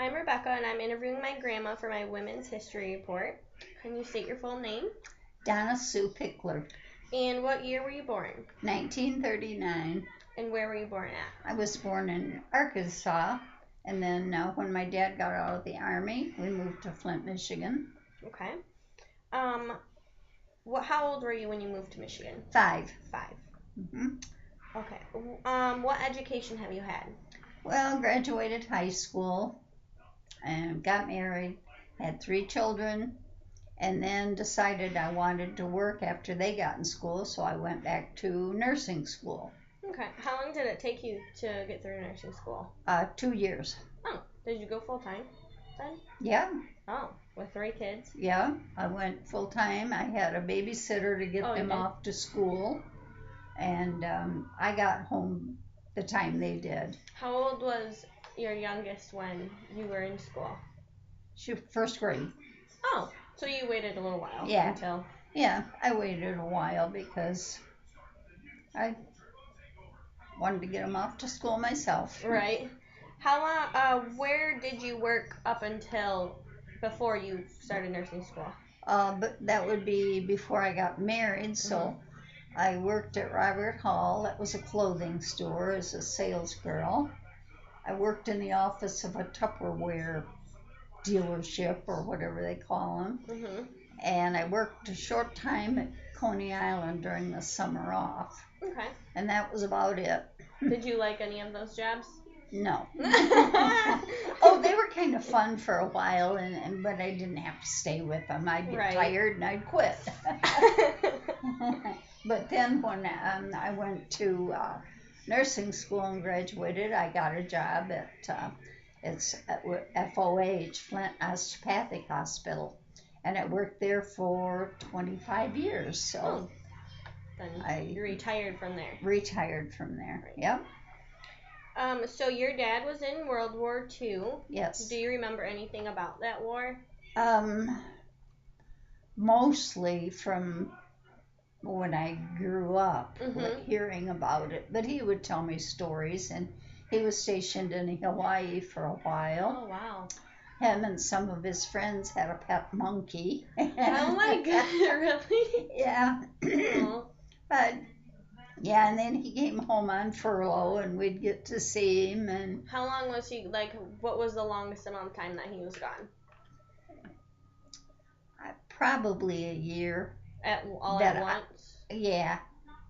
I'm Rebecca, and I'm interviewing my grandma for my Women's History Report. Can you state your full name? Donna Sue Pickler. And what year were you born? 1939. And where were you born at? I was born in Arkansas, and then when my dad got out of the Army, we moved to Flint, Michigan. Okay. How old were you when you moved to Michigan? 5. 5. Mm-hmm. Okay. What education have you had? Well, graduated high school and got married, had 3 children, and then decided I wanted to work after they got in school, so I went back to nursing school. Okay. How long did it take you to get through nursing school? 2 years. Oh, did you go full time then? Yeah. Oh, with 3 kids? Yeah, I went full time. I had a babysitter to get them off to school, and I got home the time they did. How old was your youngest when you were in school? She first grade. Oh, so you waited a little while. Yeah. Until. Yeah, I waited a while because I wanted to get them off to school myself. Right. Where did you work up until before you started nursing school? But that would be before I got married, so I worked at Robert Hall. That was a clothing store as a sales girl. I worked in the office of a Tupperware dealership or whatever they call them. And I worked a short time at Coney Island during the summer off. Okay. And that was about it. Did you like any of those jobs? No. Oh, they were kind of fun for a while, but I didn't have to stay with them. I'd get tired and I'd quit. But then when I went to nursing school and graduated, I got a job at FOH, Flint Osteopathic Hospital, and I worked there for 25 years. So then you retired from there. Retired from there. Right. Yep. So your dad was in World War II. Yes. Do you remember anything about that war? Mostly from when I grew up, hearing about it. But he would tell me stories, and he was stationed in Hawaii for a while. Oh, wow. Him and some of his friends had a pet monkey. Oh, my God, really? Yeah. But, yeah, and then he came home on furlough, and we'd get to see him. And how long was he, what was the longest amount of time that he was gone? Probably a year. At once? Yeah.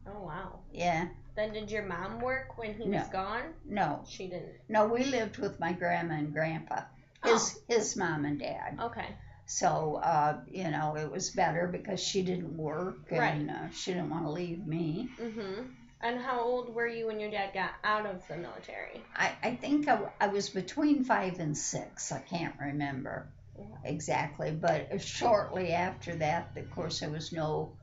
Oh, wow. Yeah. Then did your mom work when he was gone? No. She didn't? No, we lived with my grandma and grandpa, his mom and dad. Okay. So, it was better because she didn't work, and she didn't want to leave me. And how old were you when your dad got out of the military? I think I was between 5 and 6. I can't remember exactly, but shortly after that, of course, there was no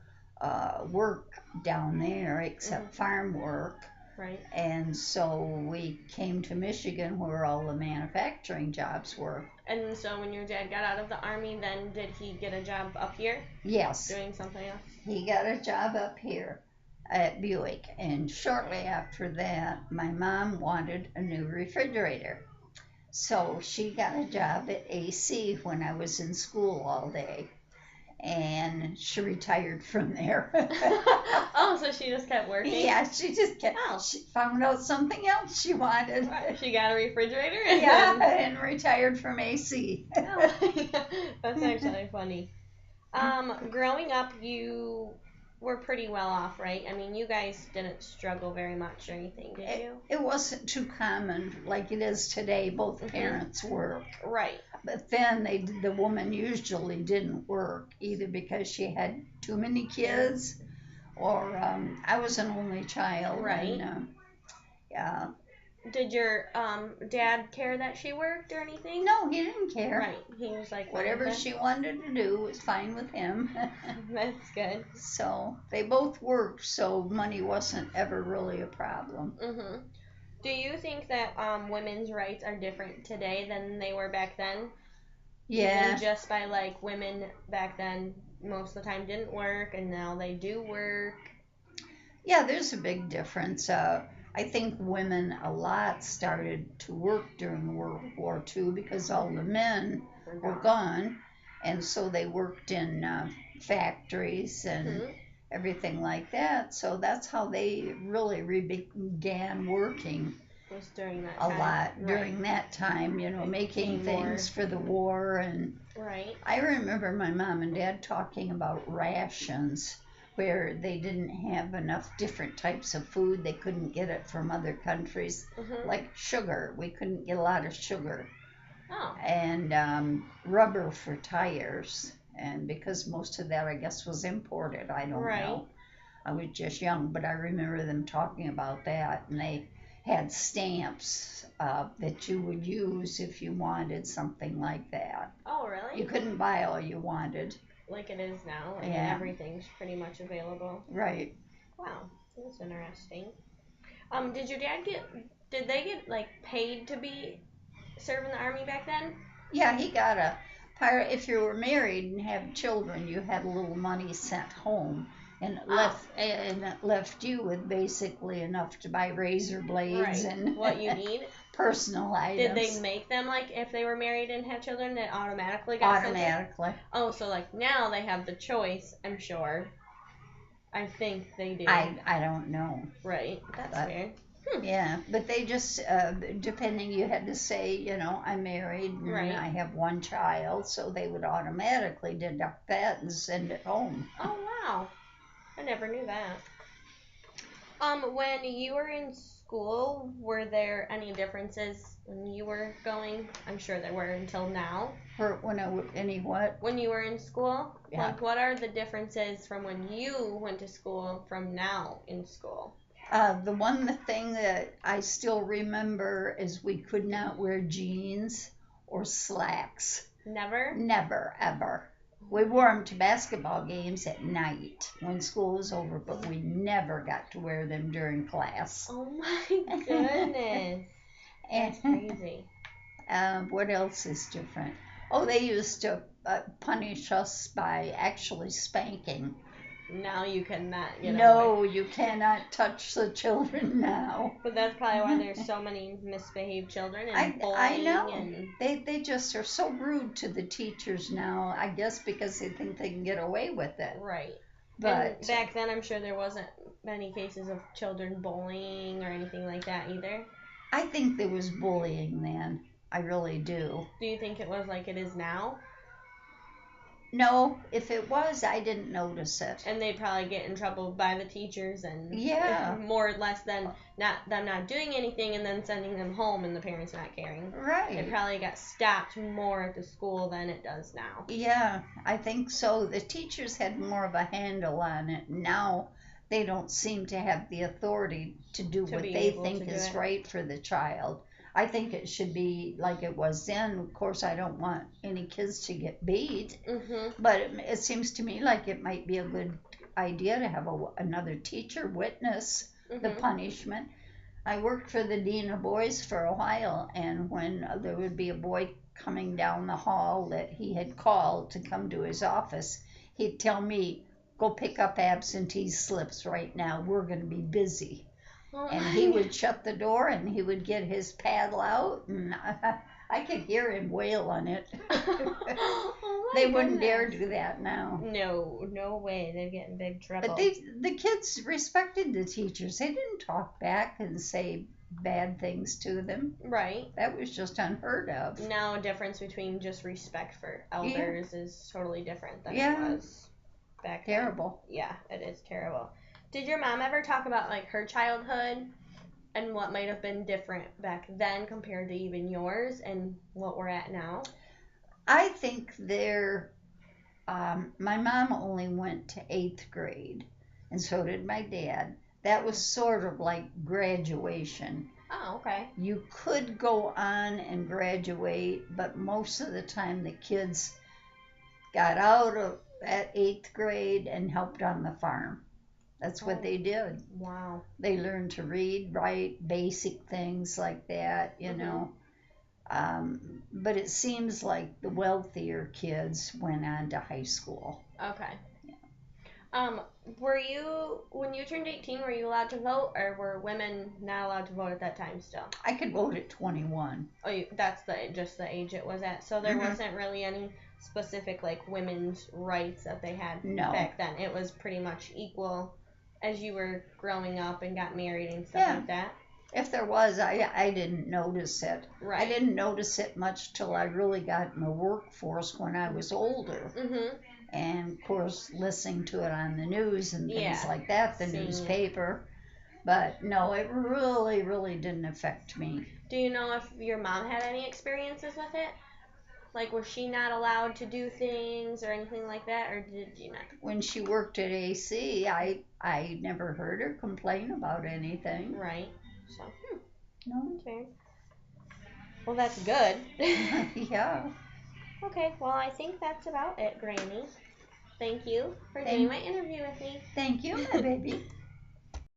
work down there except farm work. Right. And so we came to Michigan where all the manufacturing jobs were. And so when your dad got out of the Army, then did he get a job up here? Yes. Doing something else? He got a job up here at Buick. And shortly after that, my mom wanted a new refrigerator. So she got a job at AC when I was in school all day. And she retired from there. Oh, so she just kept working? Yeah, she just kept. She found out something else she wanted. She got a refrigerator? And retired from AC. Oh, that's actually funny. Growing up, you were pretty well off, right? I mean, you guys didn't struggle very much or anything, did you? It wasn't too common like it is today. Both parents worked. Right. But then the woman usually didn't work either because she had too many kids, or I was an only child. Right. And, yeah. Did your dad care that she worked or anything? No, he didn't care. Right. He was like, whatever she wanted to do was fine with him. That's good. So they both worked, so money wasn't ever really a problem. Do you think that women's rights are different today than they were back then? Yeah. Even just by women back then most of the time didn't work, and now they do work. Yeah, there's a big difference. I think women a lot started to work during World War II because all the men were gone, and so they worked in factories and Mhm. everything like that. So that's how they really began working Was during that a time. lot Right. during that time, you know, It making became things more. for the war. And Right. I remember my mom and dad talking about rations where they didn't have enough different types of food. They couldn't get it from other countries, Mhm. like sugar. We couldn't get a lot of sugar. Oh. And rubber for tires. And because most of that, I guess, was imported, I don't Right. know. I was just young, but I remember them talking about that. And they had stamps that you would use if you wanted something like that. Oh, really? You couldn't buy all you wanted. Like it is now. I mean, Yeah. everything's pretty much available. Right. Wow, that's interesting. Did your dad get? Did they get like paid to be serving the army back then? Yeah, he got a part. If you were married and had children, you had a little money sent home, and it left you with basically enough to buy razor blades Right. and What you need. personal Did items. they make them like if they were married and had children, that automatically got something? Automatically. Oh, so like now they have the choice. I'm sure. I think they do. I don't know. Right. That's But weird. yeah, but they just depending. You had to say, you know, I'm married and Right. I have one child, so they would automatically deduct that and send it home. Oh wow. I never knew that. When you were in school, were there any differences when you were going? I'm sure there were until now. For when any what? When you were in school, Yeah. like what are the differences from when you went to school from now in school? The one thing that I still remember is we could not wear jeans or slacks. Never? Never, ever. We wore them to basketball games at night when school was over, but we never got to wear them during class. Oh my goodness. That's crazy. What else is different? Oh, they used to punish us by actually spanking. Now you cannot get No, away. you cannot touch the children now. But that's probably why there's so many misbehaved children and bullying. I know. And They just are so rude to the teachers now, I guess because they think they can get away with it. right. But And back then, I'm sure there wasn't many cases of children bullying or anything like that either. I think there was bullying then. I really do. Do you think it was like it is now? No, if it was, I didn't notice it. And they'd probably get in trouble by the teachers and Yeah. more or less than them not doing anything and then sending them home and the parents not caring. It Right. probably got stopped more at the school than it does now. Yeah, I think so. The teachers had more of a handle on it. Now they don't seem to have the authority to do To what be they able think to do is it. right for the child. I think it should be like it was then. Of course, I don't want any kids to get beat, Mm-hmm. but it seems to me like it might be a good idea to have another teacher witness the Mm-hmm. punishment. I worked for the dean of boys for a while, and when there would be a boy coming down the hall that he had called to come to his office, he'd tell me, "Go pick up absentee slips right now. We're going to be busy." Oh, And he would shut the door and he would get his paddle out, and I could hear him wail on it. Oh my They wouldn't dare goodness. do that now. No way. They'd get in big trouble. But the kids respected the teachers. They didn't talk back and say bad things to them. Right. That was just unheard of. Now, a difference between just respect for elders is totally different than Yeah. it was back then. Terrible. Yeah, it is terrible. Did your mom ever talk about like her childhood and what might have been different back then compared to even yours and what we're at now? I think my mom only went to 8th grade, and so did my dad. That was sort of like graduation. Oh, okay. You could go on and graduate, but most of the time the kids got out at 8th grade and helped on the farm. That's what they did. Wow. They learned to read, write, basic things like that, you know. But it seems like the wealthier kids went on to high school. Okay. Were you, when you turned 18, were you allowed to vote, or were women not allowed to vote at that time still? I could vote at 21. Oh, that's just the age it was at. So there Mhm. wasn't really any specific like women's rights that they had No. back then. It was pretty much equal as you were growing up and got married and stuff Yeah. like that. If there was, I didn't notice it. Right. I didn't notice it much till I really got in the workforce when I was older. Mhm. And of course, listening to it on the news and things Yeah. like that, the Seeing it. newspaper. But no, it really, really didn't affect me. Do you know if your mom had any experiences with it? Like, was she not allowed to do things or anything like that, or did you not? When she worked at AC, I never heard her complain about anything. Right. So, No. okay. Well, that's good. Yeah. Okay, well, I think that's about it, Granny. Thank you for doing my interview with me. Thank you, my baby.